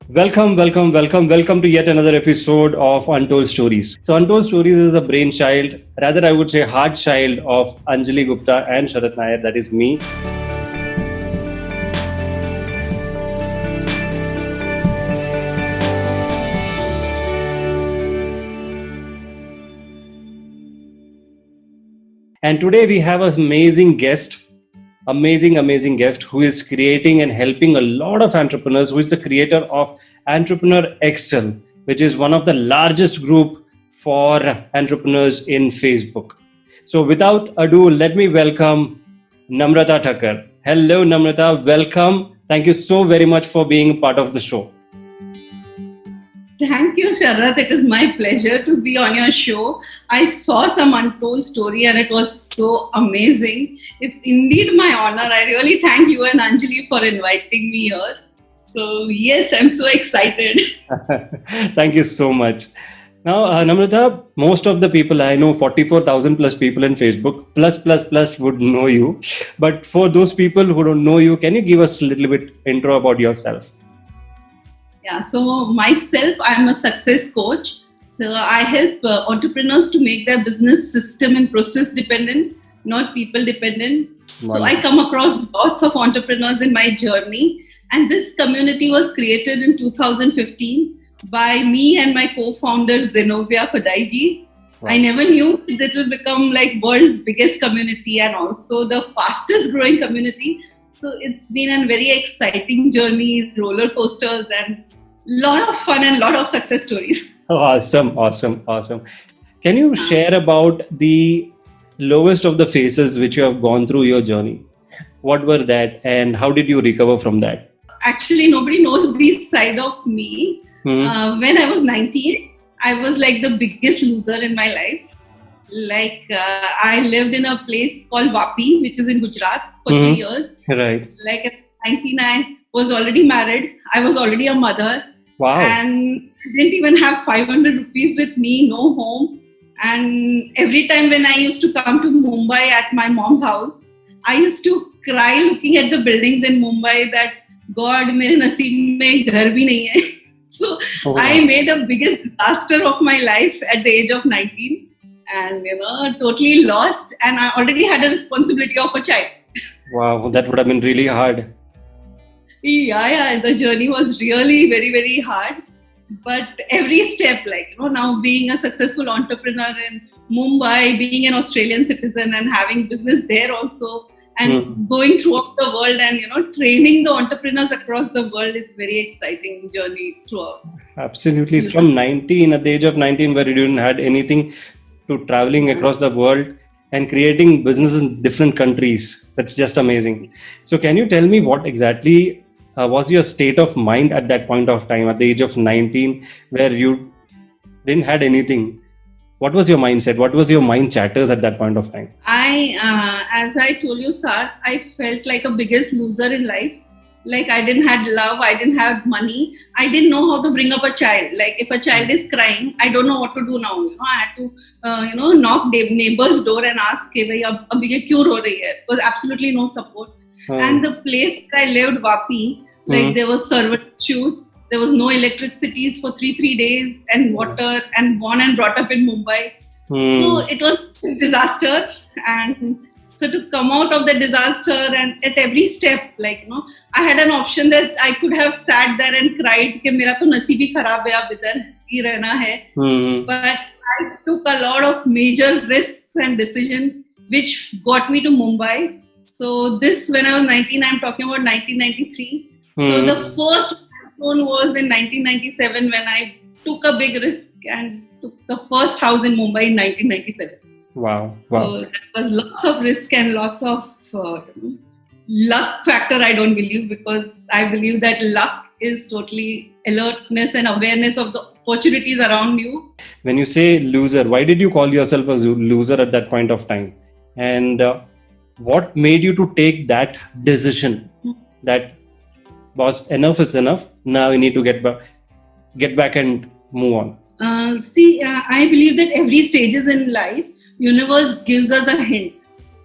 Welcome to yet another episode of Untold Stories. So, Untold Stories is a brainchild, rather, I would say, heart child of Anjali Gupta and Sharat Nair, that is me. And today we have an amazing guest who is creating and helping a lot of entrepreneurs, who is the creator of Entrepreneur Excel, which is one of the largest group for entrepreneurs in Facebook. So without ado, let me welcome Namrata Thakkar. Hello, Namrata. Welcome. Thank you so very much for being part of the show. Thank you, Sharat. It is my pleasure to be on your show. I saw some Untold Story and it was so amazing. It's indeed my honor. I really thank you and Anjali for inviting me here. So, yes, I'm so excited. Thank you so much. Now, Namrata, most of the people I know, 44,000 plus people in Facebook, plus would know you. But for those people who don't know you, can you give us a little bit intro about yourself? Yeah, so myself, I'm a success coach. So I help entrepreneurs to make their business system and process dependent, not people dependent. So I come across lots of entrepreneurs in my journey. And this community was created in 2015 by me and my co-founder Zenobia Kodaiji. Wow. I never knew it will become like world's biggest community and also the fastest growing community. So it's been a very exciting journey, roller coasters and lot of fun and lot of success stories. Awesome. Can you share about the lowest of the phases which you have gone through your journey? What were that and how did you recover from that? Actually, nobody knows this side of me. When I was 19, I was like the biggest loser in my life. I lived in a place called Vapi, which is in Gujarat for 3 years. Right. At 19, I was already married. I was already a mother. Wow. And I didn't even have 500 rupees with me, no home. And every time when I used to come to Mumbai at my mom's house, I used to cry looking at the buildings in Mumbai that God, mere naseeb mein ghar bhi nahi hai. So I made the biggest disaster of my life at the age of 19 and, totally lost. And I already had a responsibility of a child. Wow, that would have been really hard. Yeah, the journey was really very, very hard. But every step, now being a successful entrepreneur in Mumbai, being an Australian citizen and having business there also, and going throughout the world and, training the entrepreneurs across the world, it's very exciting journey throughout. Absolutely. From 19, at the age of 19, where you didn't had anything, to traveling across the world and creating businesses in different countries. That's just amazing. So can you tell me what exactly was your state of mind at that point of time, at the age of 19, where you didn't had anything? What was your mindset? What was your mind chatters at that point of time? As I told you, Sarth, I felt like a biggest loser in life. I didn't have love, I didn't have money, I didn't know how to bring up a child. If a child is crying, I don't know what to do now. I had to, knock neighbor's door and ask, "Hey, bhai, ab ye kyun ro rahi hai?" There was absolutely no support. And the place where I lived, Vapi, there was servant issues. There was no electricity for three days and water, and born and brought up in Mumbai. So it was a disaster. And so to come out of the disaster and at every step, I had an option that I could have sat there and cried कि मेरा तो नसीब ही खराब है, अब इधर ही रहना है. But I took a lot of major risks and decisions which got me to Mumbai. So this, when I was 19, I'm talking about 1993. So the first milestone was in 1997 when I took a big risk and took the first house in Mumbai in 1997. Wow. So that was lots of risk and lots of luck factor, I don't believe, because I believe that luck is totally alertness and awareness of the opportunities around you. When you say loser, why did you call yourself a loser at that point of time? And what made you to take that decision that boss, enough is enough, now we need to get back and move on? I believe that every stages in life, universe gives us a hint.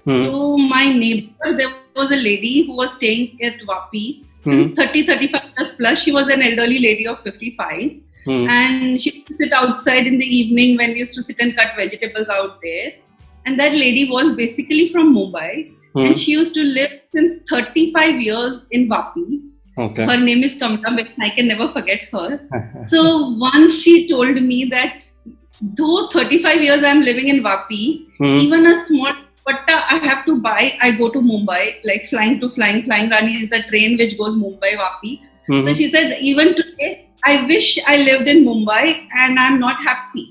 So my neighbor, there was a lady who was staying at Vapi Hmm. since 30, 35 years plus. She was an elderly lady of 55. Hmm. And she used to sit outside in the evening when we used to sit and cut vegetables out there. And that lady was basically from Mumbai. Hmm. And she used to live since 35 years in Vapi. Okay. Her name is Kamla, but I can never forget her. So once she told me that though 35 years I'm living in Vapi, Hmm. even a small patta I have to buy, I go to Mumbai, like Flying Rani is the train which goes Mumbai, Vapi. Mhm. So she said, even today, I wish I lived in Mumbai and I'm not happy.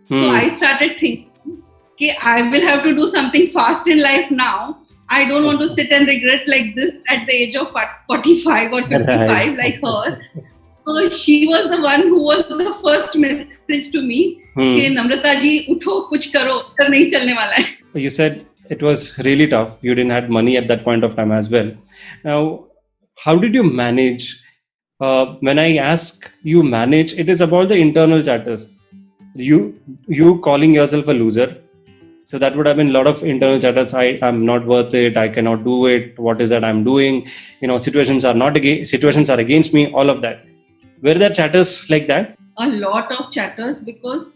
So Hmm. I started thinking, okay, I will have to do something fast in life now. I don't want to sit and regret like this at the age of 45 or 55 Right. like her. So she was the one who was the first message to me. Hmm. कि नम्रता जी उठो कुछ करो इधर नहीं चलने वाला है. You said it was really tough. You didn't have money at that point of time as well. Now, how did you manage? When I ask you manage, it is about the internal chatters. You calling yourself a loser. So that would have been a lot of internal chatters. I'm not worth it. I cannot do it. What is that I'm doing? Situations are against me. All of that. Were there chatters like that? A lot of chatters, because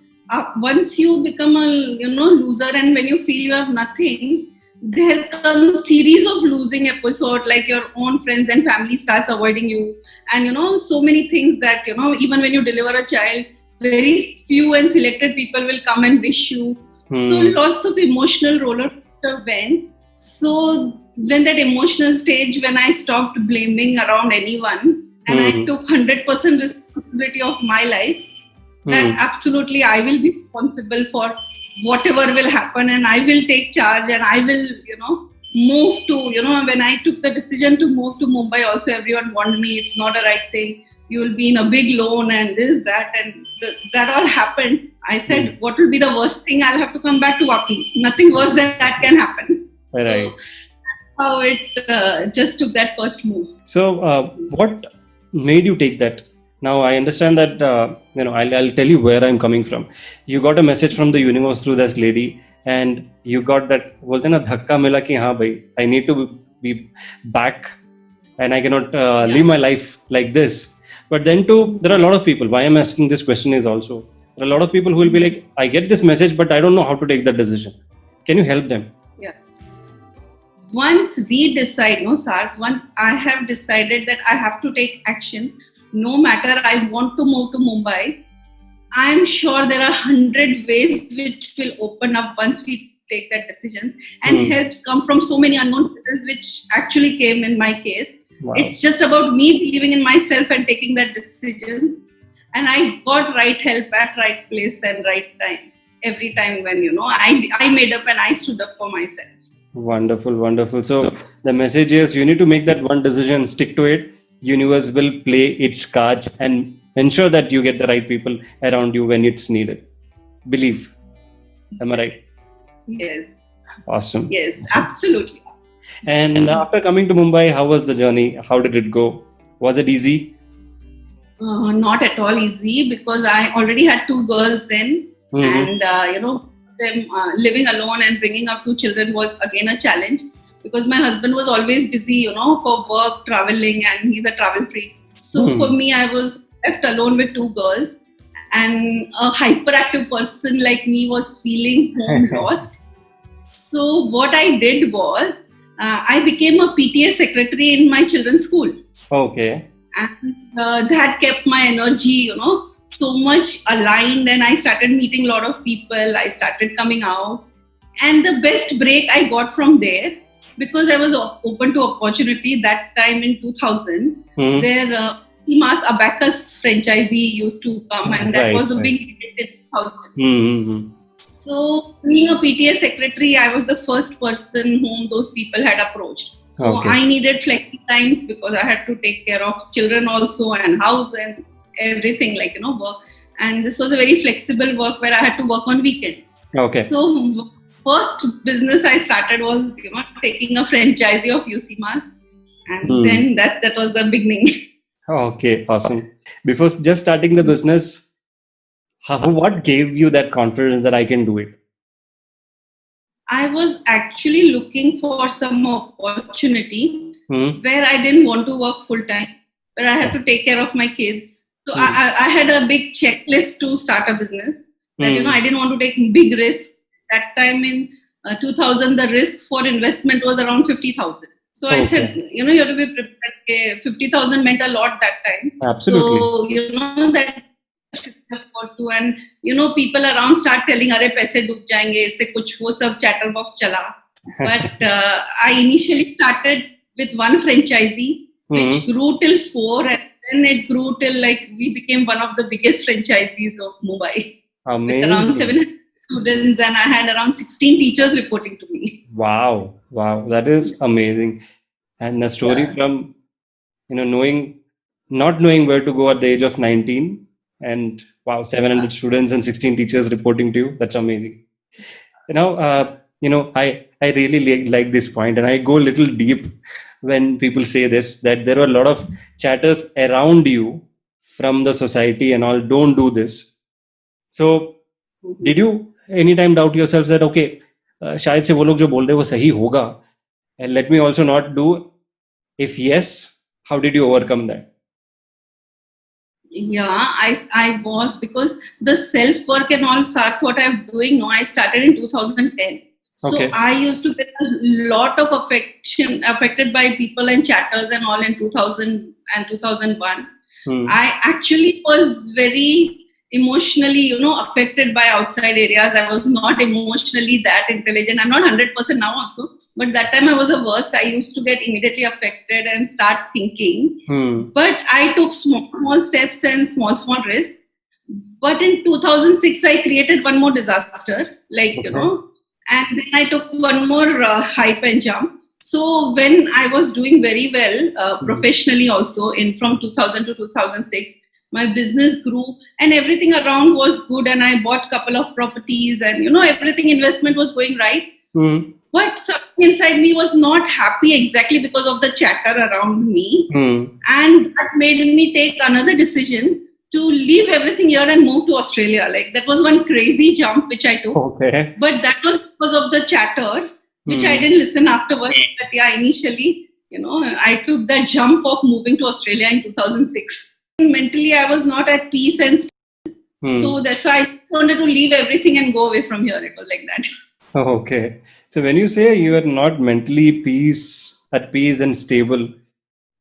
once you become a loser, and when you feel you have nothing, there comes a series of losing episode, like your own friends and family starts avoiding you, and so many things that even when you deliver a child, very few and selected people will come and wish you. So lots of emotional roller coaster went. So when that emotional stage, when I stopped blaming around anyone, and I took 100% responsibility of my life, that absolutely I will be responsible for whatever will happen, and I will take charge, and I will move to when I took the decision to move to Mumbai, also everyone warned me it's not a right thing, you will be in a big loan and this that, and that all happened. I said, what will be the worst thing? I'll have to come back to Vapi. Nothing worse than that can happen. Right. So how it just took that first move. So what made you take that? Now I understand that I'll tell you where I'm coming from. You got a message from the universe through this lady, and you got that बोलते ना धक्का मिला कि हाँ भाई, I need to be back, and I cannot live my life like this. But then too, there are a lot of people. Why I'm asking this question is also there are a lot of people who will be like, I get this message, but I don't know how to take that decision. Can you help them? Yeah. Once we decide, Sarth, once I have decided that I have to take action, no matter I want to move to Mumbai, I'm sure there are 100 ways which will open up once we take that decisions, and helps come from so many unknown places, which actually came in my case. Wow. It's just about me believing in myself and taking that decision. And I got right help at right place and right time. Every time when, I made up and I stood up for myself. Wonderful, wonderful. So the message is you need to make that one decision, stick to it. Universe will play its cards and ensure that you get the right people around you when it's needed. Believe. Am I right? Yes. Awesome. Yes, absolutely. And after coming to Mumbai, how was the journey? How did it go? Was it easy? Not at all easy, because I already had 2 girls then. And, them living alone and bringing up 2 children was again a challenge, because my husband was always busy, for work, traveling, and he's a travel freak. So for me, I was left alone with 2 girls, and a hyperactive person like me was feeling home lost. So what I did was, I became a PTA secretary in my children's school. Okay. And that kept my energy, so much aligned, and I started meeting a lot of people. I started coming out, and the best break I got from there, because I was open to opportunity that time in 2000. There, Simas Abacus franchisee used to come, and that was a big hit in 2000. So being a PTA secretary, I was the first person whom those people had approached. So I needed flexi times, because I had to take care of children also, and house and everything, work. And this was a very flexible work where I had to work on weekend. Okay. So first business I started was, taking a franchisee of UCMAS, and then that was the beginning. Okay, awesome. Before just starting the business, what gave you that confidence that I can do it? I was actually looking for some opportunity where I didn't want to work full time, where I had to take care of my kids. So I had a big checklist to start a business. That I didn't want to take big risks. That time in 2000, the risk for investment was around 50,000. So I said, you have to be prepared. 50,000 meant a lot that time. Absolutely. So that I should afford to, and people around start telling, "Arey paise डूब जाएंगे, इससे कुछ वो सब chatterbox चला." But I initially started with one franchisee, which grew till 4, and then it grew till we became one of the biggest franchisees of Mumbai. Amazing. With around 700 students, and I had around 16 teachers reporting to me. Wow, that is amazing. And the story from not knowing where to go at the age of 19, and 700 students and 16 teachers reporting to you. That's amazing. I really like this point, and I go a little deep when people say this, that there are a lot of chatters around you from the society and all, don't do this. So did you anytime doubt yourself that okay, शायद से वो लोग जो बोल रहे हैं वो सही होगा, and let me also not do? If yes, how did you overcome that? Yeah, I was, because the self work and all, Sarth, what I'm doing now, I started in 2010. So I used to get a lot of affected by people and chatters and all in 2000 and 2001. I actually was very emotionally, affected by outside areas. I was not emotionally that intelligent. I'm not 100% now also. But that time I was the worst. I used to get immediately affected and start thinking. But I took small steps and small risks. But in 2006, I created one more disaster, and then I took one more hype and jump. So when I was doing very well professionally also from 2000 to 2006, my business grew and everything around was good, and I bought a couple of properties, and everything investment was going right. But something inside me was not happy exactly because of the chatter around me. And that made me take another decision to leave everything here and move to Australia. That was one crazy jump which I took. But that was because of the chatter, which I didn't listen afterwards. But yeah, initially, I took that jump of moving to Australia in 2006. Mentally, I was not at peace, and so that's why I wanted to leave everything and go away from here. It was like that. Okay. So when you say you are not mentally at peace and stable,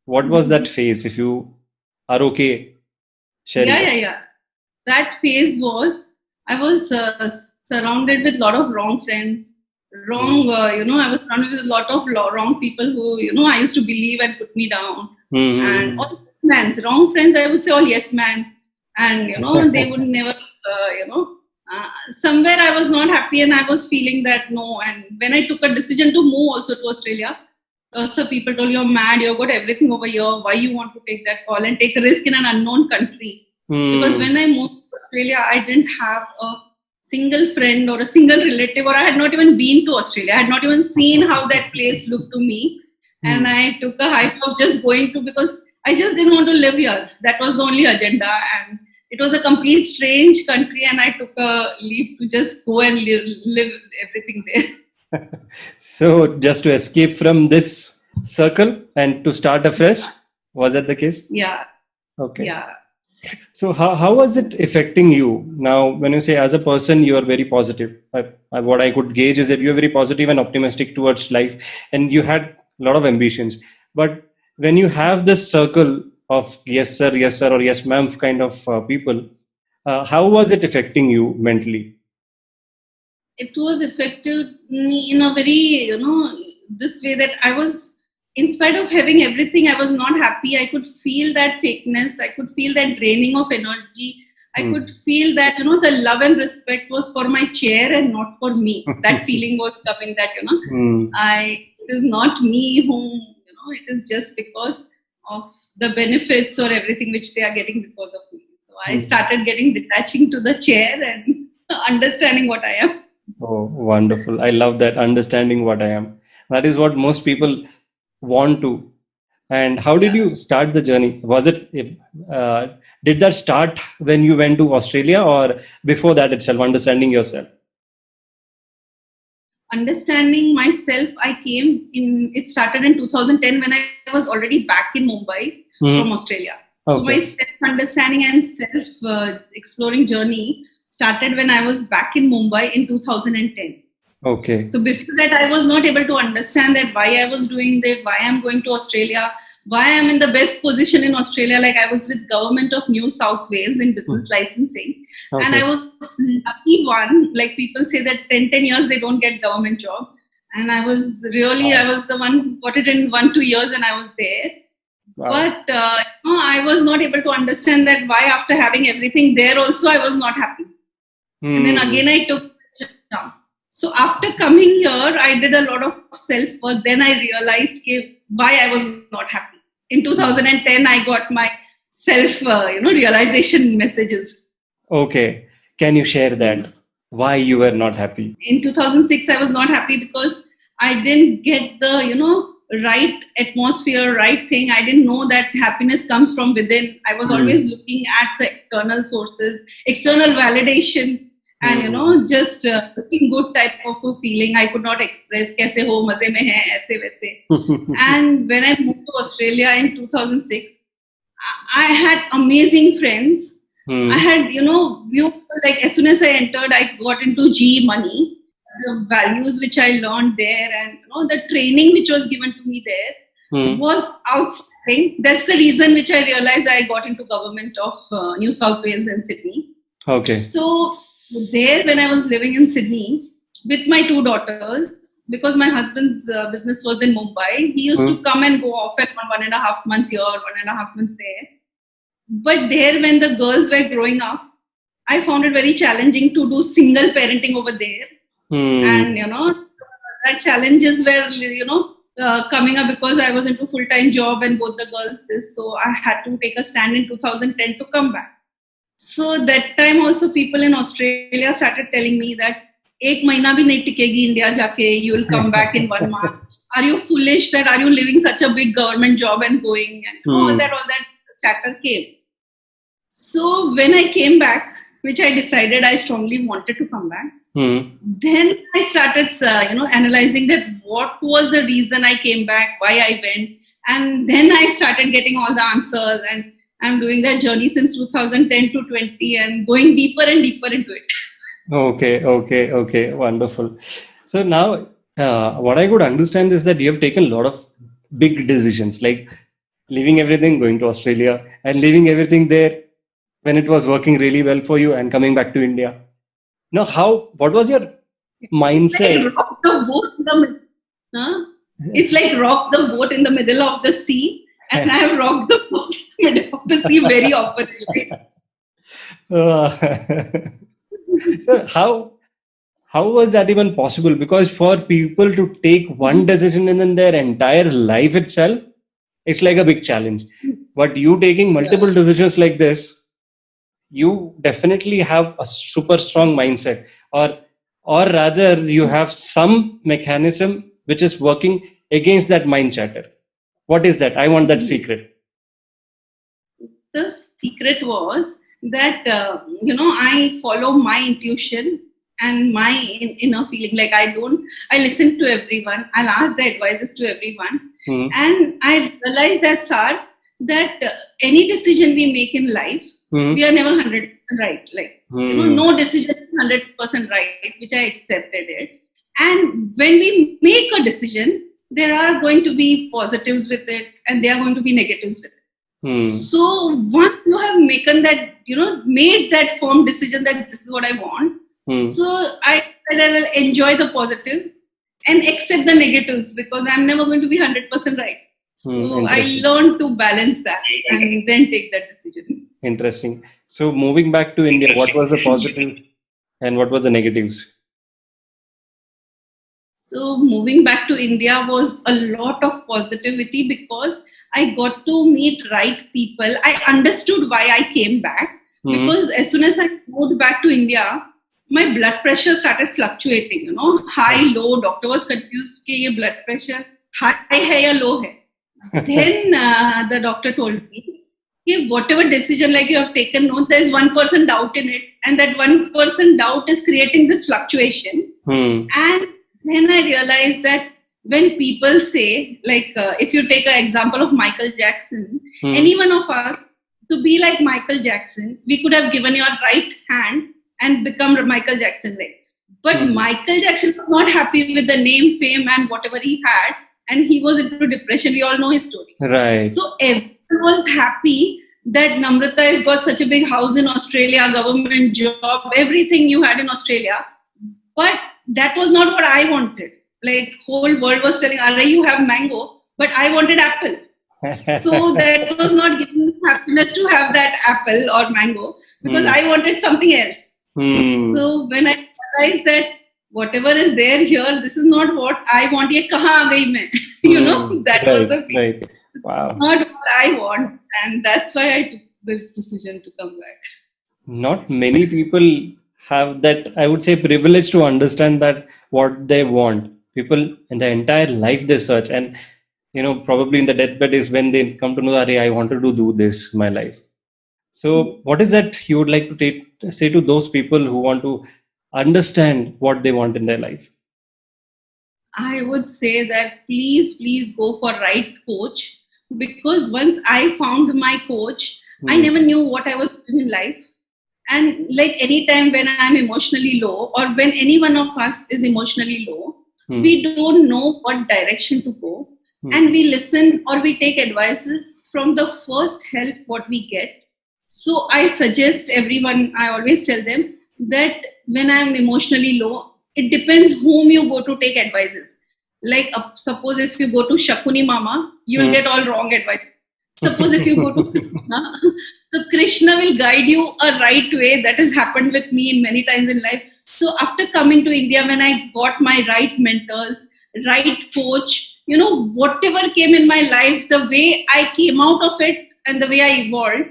what was that phase? If you are okay, share. Yeah. That phase was, I was surrounded with a lot of wrong friends, I was surrounded with a lot of wrong people who, I used to believe and put me down. And all mans, wrong friends, I would say all yes mans. And, they would never, somewhere I was not happy, and I was feeling that no. And when I took a decision to move also to Australia, lots of people told, "You're mad, you've got everything over here. Why you want to take that call and take a risk in an unknown country?" Because when I moved to Australia, I didn't have a single friend or a single relative, or I had not even been to Australia. I had not even seen how that place looked to me. And I took a hype of just going to, because I just didn't want to live here. That was the only agenda. And it was a complete strange country, and I took a leap to just go and live everything there. So just to escape from this circle and to start afresh, was that the case? Yeah. Okay. Yeah. So how was it affecting you? Now, when you say as a person, you are very positive. What I could gauge is that you're very positive and optimistic towards life, and you had a lot of ambitions. But when you have this circle of yes sir, or yes ma'am kind of people, how was it affecting you mentally? It was affected me in a very, this way, that I was, in spite of having everything, I was not happy. I could feel that fakeness. I could feel that draining of energy. I could feel that, the love and respect was for my chair and not for me. That feeling was coming that, it is not me whom, it is just because of the benefits or everything which they are getting because of me. So I started detaching to the chair and understanding what I am. Oh, wonderful. I love that, understanding what I am. That is what most people want to. And how did you start the journey? Was it, did that start when you went to Australia, or before that itself, understanding yourself? understanding myself, it started in 2010 when I was already back in Mumbai from Australia. So my Okay. self-understanding and self-exploring journey started when I was back in Mumbai in 2010. Okay. So before that, I was not able to understand that why I was doing that, why I'm going to Australia, why I'm in the best position in Australia. Like I was with government of New South Wales in business licensing, and I Okay. was lucky one. Like people say that 10 years they don't get government job, and I was the one who got it in 1-2 years, and I was there. Wow. But I was not able to understand that why after having everything there also I was not happy. And then again I took the jump. So after coming here, I did a lot of self-work. Then I realized why I was not happy. In 2010, I got my realization messages. Okay. Can you share that? Why you were not happy? In 2006, I was not happy because I didn't get the, right atmosphere, right thing. I didn't know that happiness comes from within. I was always looking at the external sources, external validation, and just looking good type of a feeling. I could not express kaise ho, maze mein hai, aise waise. And when I moved to Australia in 2006, I had amazing friends. I had, like as soon as I entered, I got into GE Money. The values which I learned there, and the training which was given to me there was outstanding. That's the reason which I realized I got into government of New South Wales and Sydney. Okay. So there, when I was living in Sydney with my 2 daughters, because my husband's business was in Mumbai, he used to come and go off at 1.5 months here, 1.5 months there. But there, when the girls were growing up, I found it very challenging to do single parenting over there. And that challenges were coming up because I was into full-time job and both the girls this, so I had to take a stand in 2010 to come back. So that time also people in Australia started telling me that ek mahina bhi nahi tikegi India jaake, you will come back in 1 month. Are you foolish? That are you leaving such a big government job and going, and all that chatter came. So when I came back, which I decided I strongly wanted to come back, then I started, analyzing that what was the reason I came back, why I went, and then I started getting all the answers. And I'm doing that journey since 2010 to 20 and going deeper and deeper into it. Okay, wonderful. So now, what I could understand is that you have taken a lot of big decisions, like leaving everything, going to Australia, and leaving everything there when it was working really well for you, and coming back to India. Now, what was your mindset? Like rock the boat in the middle. Huh? It's like rock the boat in the middle of the sea, and I have rocked the boat in the middle of the sea very often. So how was that even possible? Because for people to take one decision in their entire life itself, it's like a big challenge. But you taking multiple decisions like this, you definitely have a super strong mindset, or rather you have some mechanism which is working against that mind chatter. What is that? I want that secret. The secret was that I follow my intuition and my inner feeling. Like I listen to everyone. I'll ask the advices to everyone, and I realized that Sarth, that any decision we make in life, we are never 100% right. Like no decision is 100% right, which I accepted it. And when we make a decision, there are going to be positives with it, and there are going to be negatives with it. So once you have made that firm decision that this is what I want, so I said I'll enjoy the positives and accept the negatives, because I'm never going to be 100% right. So I learned to balance that and then take that decision. Interesting. So moving back to India, what was the positive and what was the negatives? So moving back to India was a lot of positivity, because I got to meet right people. I understood why I came back, because as soon as I moved back to India, my blood pressure started fluctuating, high, low. Doctor was confused कि ये blood pressure high है या low है. Then the doctor told me, whatever decision like you have taken, there's 1% doubt in it, and that 1% doubt is creating this fluctuation. And then I realized that when people say, like, if you take an example of Michael Jackson, any one of us, to be like Michael Jackson, we could have given your right hand and become Michael Jackson, right? But Michael Jackson was not happy with the name, fame, and whatever he had, and he was into depression. We all know his story. Right. So everyone was happy that Namrata has got such a big house in Australia, government job, everything you had in Australia. But that was not what I wanted. Like, whole world was telling, Array, you have mango, but I wanted apple. So that was not giving me happiness to have that apple or mango, because I wanted something else. So when I realized that whatever is there here, this is not what I want. Ye kahan aa gayi main? That was the feeling. Right. Wow. Not what I want. And that's why I took this decision to come back. Not many people have that, I would say, privilege to understand that what they want. People in their entire life they search, and probably in the deathbed is when they come to know that, hey, I wanted to do this in my life. So what is that you would like to say to those people who want to understand what they want in their life? I would say that please go for right coach, because once I found my coach, I never knew what I was doing in life. And like anytime when I'm emotionally low, or when any one of us is emotionally low, we don't know what direction to go. And we listen or we take advices from the first help what we get. So I suggest everyone, I always tell them that when I'm emotionally low, it depends whom you go to take advices. Like suppose if you go to Shakuni Mama, you will get all wrong advice. Suppose if you go to Krishna, so Krishna will guide you a right way. That has happened with me in many times in life. So after coming to India, when I got my right mentors, right coach, whatever came in my life, the way I came out of it and the way I evolved,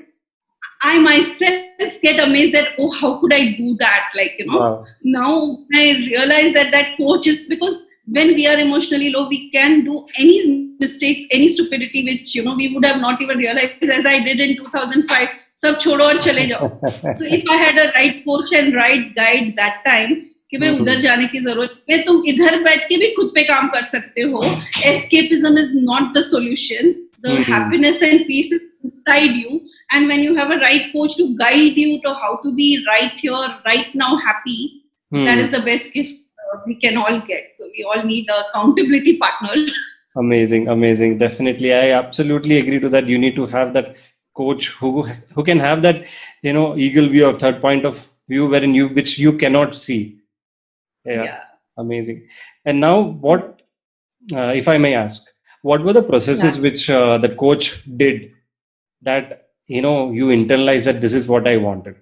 I myself get amazed that, oh, how could I do that? Wow. Now I realize that coach is, because when we are emotionally low, we can do any mistakes, any stupidity, which, we would have not even realized, as I did in 2005. Sab chodo aur chale jao. So if I had a right coach and right guide that time, कि भाई उधर जाने की जरूरत है, तुम इधर बैठ के भी खुद पे काम कर सकते हो. Escapism is not the solution. The happiness and peace is inside you. And when you have a right coach to guide you to how to be right here, right now, happy, that is the best gift we can all get. So we all need a accountability partner. Amazing. Definitely. I absolutely agree to that. You need to have that coach who can have that, eagle view of third point of view which you cannot see. Yeah. Amazing. And now what, if I may ask, what were the processes which the coach did that, you internalized that this is what I wanted?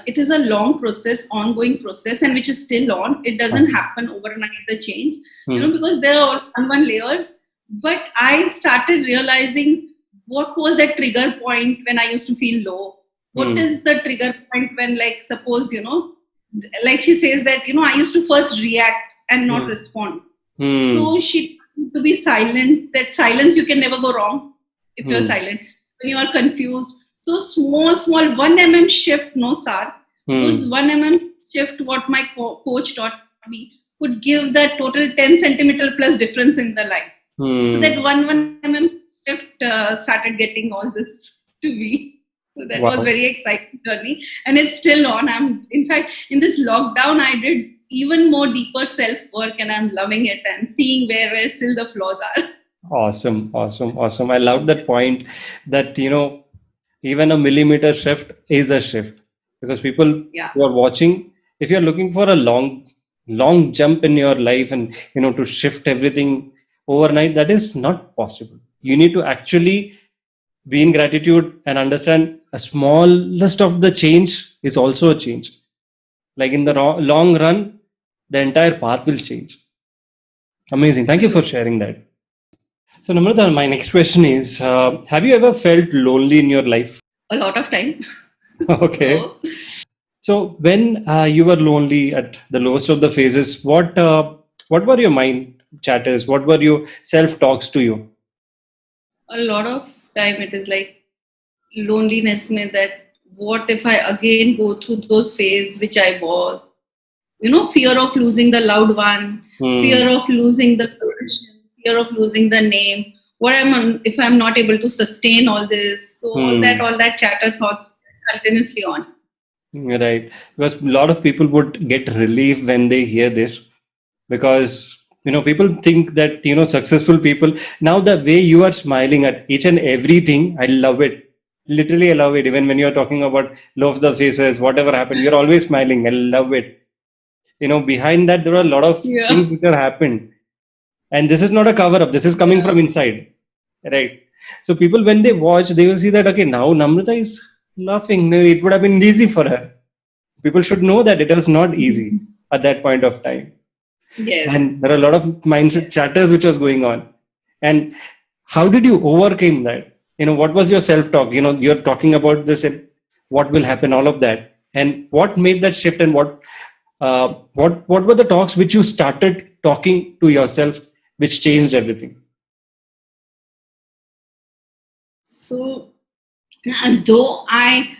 It is a long process, ongoing process, and which is still on. It doesn't happen overnight, the change, because there are all one layers. But I started realizing what was that trigger point when I used to feel low. What is the trigger point when, like, suppose, like she says that, I used to first react and not respond. So she to be silent. That silence, you can never go wrong if you're silent. So when you are confused. So small 1 mm shift, no sir. Those 1 mm shift, what my coach taught me, could give that total 10 centimeter plus difference in the life. So that 1 mm shift started getting all this to me. So that was very exciting journey, and it's still on. In fact, in this lockdown, I did even more deeper self work, and I'm loving it and seeing where still the flaws are. Awesome. I love that point that, even a millimeter shift is a shift, because people who are watching, if you're looking for a long jump in your life and, to shift everything overnight, that is not possible. You need to actually be in gratitude and understand a smallest of the change is also a change. Like in the long run, the entire path will change. Amazing. Thank you for sharing that. So Namrata, my next question is, have you ever felt lonely in your life? A lot of time. Okay. So when you were lonely at the lowest of the phases, what were your mind chatters? What were your self-talks to you? A lot of time it is like loneliness, mein that what if I again go through those phases which I was, fear of losing the loved one, fear of losing the position, fear of losing the name. If I'm not able to sustain all this? So all that chatter thoughts continuously on. Right. Because a lot of people would get relief when they hear this, because people think that successful people, now the way you are smiling at each and everything, I love it. Literally, I love it. Even when you're talking about love the faces, whatever happened, you're always smiling. I love it. Behind that, there are a lot of Yeah. things which are happened. And this is not a cover up. This is coming from inside. Right. So people, when they watch, they will see that, okay, now Namrata is laughing. No, it would have been easy for her. People should know that it was not easy at that point of time. Yes. And there are a lot of mindset chatters which was going on. And how did you overcome that? What was your self-talk? You're talking about this and what will happen, all of that. And what made that shift, and what were the talks which you started talking to yourself, which changed everything? So, though I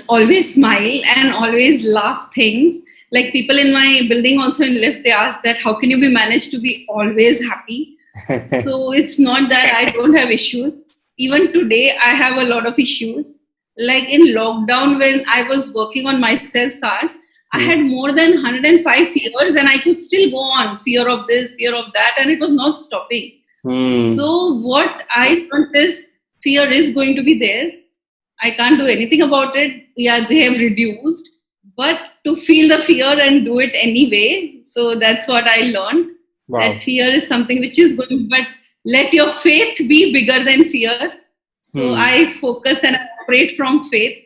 always smile and always laugh things, like people in my building also in lift, they ask that how can you be managed to be always happy? So it's not that I don't have issues. Even today, I have a lot of issues. Like in lockdown, when I was working on myself, Sar, I had more than 105 fears, and I could still go on. Fear of this, fear of that, and it was not stopping. So what I learned is fear is going to be there. I can't do anything about it. Yeah, they have reduced, but to feel the fear and do it anyway. So that's what I learned. Wow. That fear is something which is good, but let your faith be bigger than fear. So I focus and operate from faith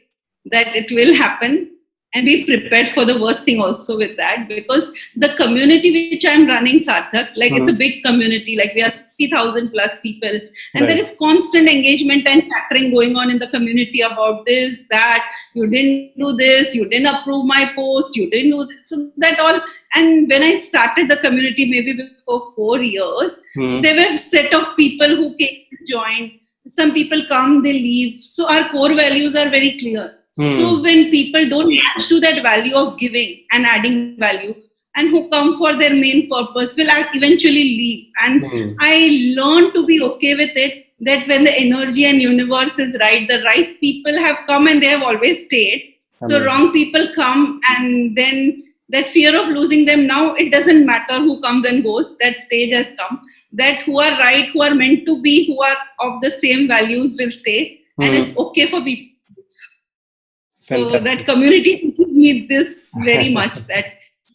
that it will happen, and be prepared for the worst thing also with that, because the community which I'm running, Sarthak, like it's a big community, like we are 50,000 plus people, and there is constant engagement and chattering going on in the community about this, that you didn't do this, you didn't approve my post, you didn't do this, so that all. And when I started the community maybe before 4 years, there were a set of people who came to join. Some people come, they leave. So our core values are very clear. So when people don't match to that value of giving and adding value, and who come for their main purpose, will eventually leave. And I learned to be okay with it, that when the energy and universe is right, the right people have come and they have always stayed. So wrong people come, and then that fear of losing them, now it doesn't matter who comes and goes, that stage has come. That who are right, who are meant to be, who are of the same values will stay. And it's okay for people. Fantastic. So that community teaches me this very much, that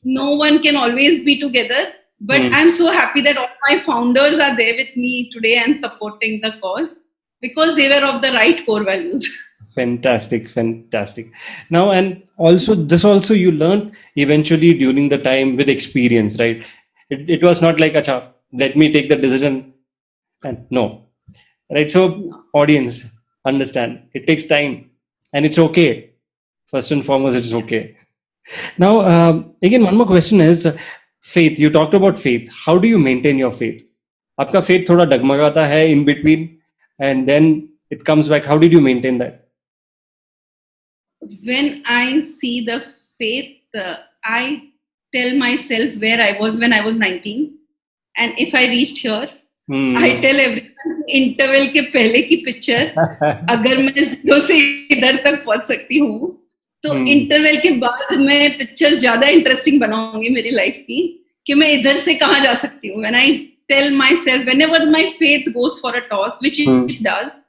no one can always be together. But I'm so happy that all my founders are there with me today and supporting the cause, because they were of the right core values. Fantastic. Now, and also this also you learned eventually during the time with experience, right? It was not like, acha, let me take the decision, and no, right? So audience, understand, it takes time, and it's okay. First and foremost, it's okay. Now, again, one more question is faith. You talked about faith. How do you maintain your faith? Aapka faith thoda dagmagata hai in between, and then it comes back. How did you maintain that? When I see the faith, I tell myself where I was when I was 19. And if I reached here, I tell everyone, interval के पहले की picture अगर मैं 0 से इधर तक पहुंच सकती हूँ, तो इंटरवल के बाद मैं पिक्चर ज्यादा इंटरेस्टिंग बनाऊंगी मेरी लाइफ की, कि मैं इधर से कहाँ जा सकती हूँ. When I tell myself, whenever my faith goes for a toss, which it does,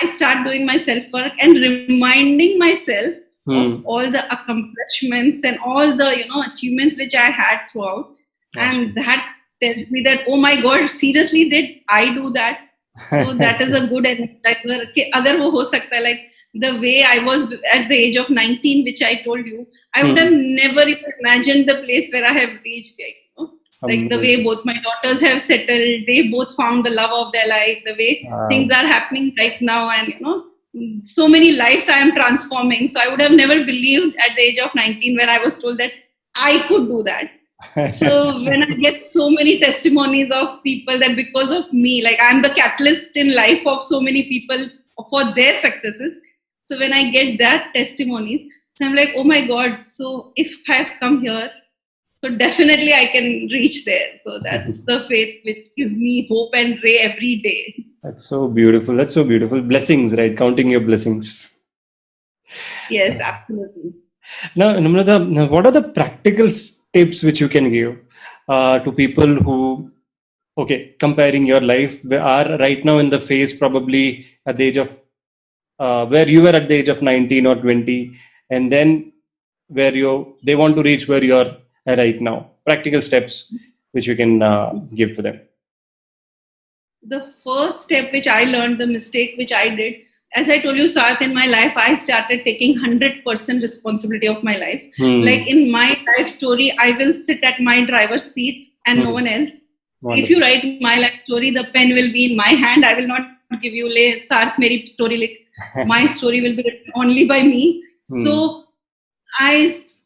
I start doing my self-work and reminding myself of all the accomplishments and all the achievements which I had throughout. Awesome. And that tells me that, oh my God, seriously, did I do that? So that is a good energizer. Agar wo ho sakta hai, like the way I was at the age of 19, which I told you, I would have never even imagined the place where I have reached. Like the way both my daughters have settled, they both found the love of their life, the way things are happening right now, and so many lives I am transforming. So I would have never believed at the age of 19 when I was told that I could do that. So when I get so many testimonies of people that because of me, like I'm the catalyst in life of so many people for their successes. So when I get that testimonies, so I'm like, oh my God, so if I've come here, So definitely I can reach there. So that's the faith which gives me hope and ray every day. That's so beautiful. That's so beautiful. Blessings, right? Counting your blessings. Yes, absolutely. Now, Namrata, now what are the practical tips which you can give to people who, okay, comparing your life, we are right now in the phase probably at the age of where you were at the age of 19 or 20, and then where they want to reach where you are right now. Practical steps which you can give to them. The first step which I learned, the mistake which I did, as I told you, Sarth, in my life, I started taking 100% responsibility of my life. Like in my life story, I will sit at my driver's seat and no one else. Wonderful. If you write my life story, the pen will be in my hand. I will not give you, Sarth, meri story, like my story will be written only by me. So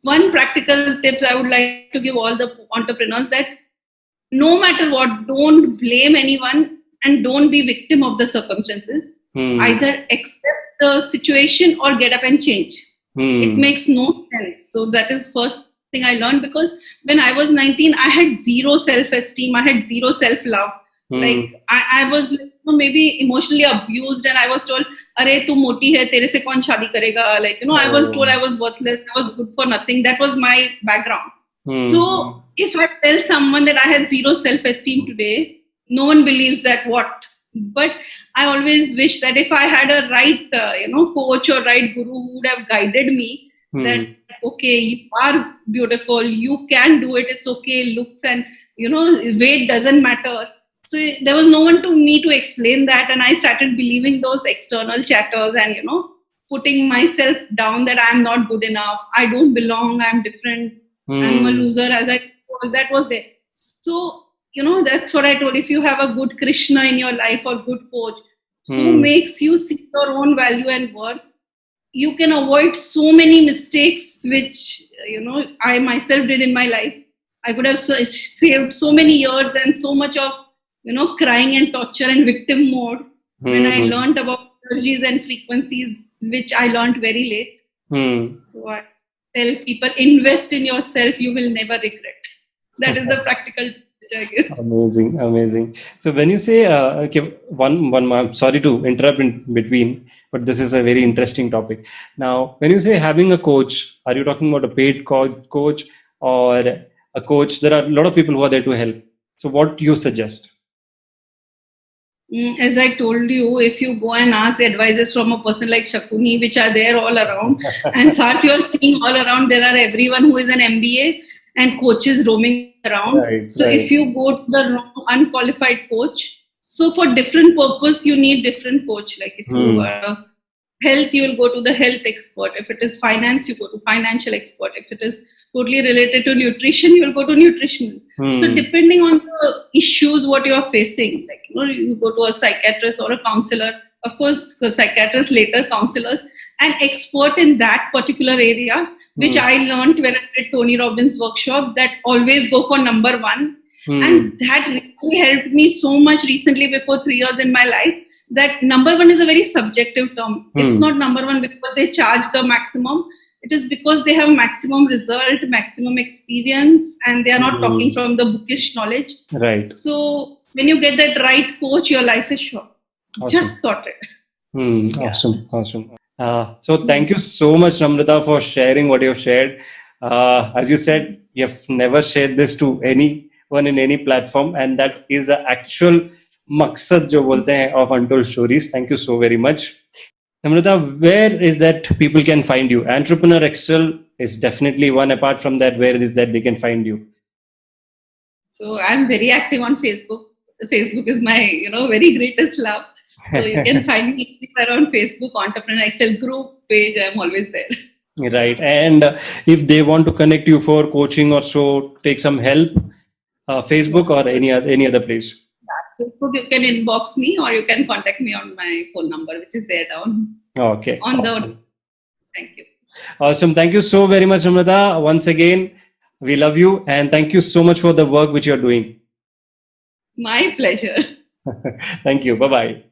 one practical tips I would like to give all the entrepreneurs, that no matter what, don't blame anyone and don't be victim of the circumstances. Either accept the situation or get up and change. It makes no sense. So that is first thing I learned, because when I was 19, I had zero self-esteem. I had zero self-love. Like I was maybe emotionally abused, and I was told, "Arey, tu moti hai, tere se kaun shaadi karega?" Like, I was told I was worthless. I was good for nothing. That was my background. So if I tell someone that I had zero self-esteem today, no one believes that. What? But I always wish that if I had a right, coach or right guru who would have guided me, that okay, you are beautiful, you can do it. It's okay. Looks and weight doesn't matter. So there was no one to me to explain that, and I started believing those external chatters and putting myself down, that I'm not good enough, I don't belong, I'm different, I'm a loser, as I told, that was there. So that's what I told. If you have a good Krishna in your life or good coach who makes you see your own value and worth, you can avoid so many mistakes which I myself did in my life. I could have saved so many years and so much of crying and torture and victim mode when I learned about energies and frequencies, which I learned very late. So I tell people, invest in yourself, you will never regret. That is the practical tip I give. Amazing. So when you say, okay, I'm sorry to interrupt in between, but this is a very interesting topic. Now, when you say having a coach, are you talking about a paid coach or a coach? There are a lot of people who are there to help. So what do you suggest? As I told you, if you go and ask advices from a person like Shakuni, which are there all around, and Sarth, you're seeing all around, there are everyone who is an MBA and coaches roaming around. If you go to the wrong, unqualified coach, so for different purpose, you need different coach. Like if you are health, you will go to the health expert. If it is finance, you go to financial expert. If it is totally related to nutrition, you will go to nutritional. So depending on the issues what you are facing, like you go to a psychiatrist or a counselor. Of course, psychiatrist later, counselor, an expert in that particular area, which I learned when I did Tony Robbins workshop, that always go for number one. And that really helped me so much recently, before 3 years in my life, that number one is a very subjective term. It's not number one because they charge the maximum. It is because they have maximum result, maximum experience, and they are not talking from the bookish knowledge. Right. So when you get that right coach, your life is short. Awesome. Just sorted. Awesome. So thank you so much, Namrata, for sharing what you have shared. As you said, you have never shared this to anyone in any platform, and that is the actual maqsad jo bolte hain of Untold Stories. Thank you so very much. Namrata, where is that people can find you? Entrepreneur Excel is definitely one. Apart from that, where is that they can find you? So I'm very active on Facebook. Facebook is my, very greatest love. So you can find me around Facebook, Entrepreneur Excel group page. I'm always there. Right. And if they want to connect you for coaching or so, take some help, Facebook or any other place? Facebook, you can inbox me or you can contact me on my phone number, which is there down. Okay. Awesome. Thank you. Awesome. Thank you so very much, Namrata. Once again, we love you and thank you so much for the work which you're doing. My pleasure. Thank you. Bye-bye.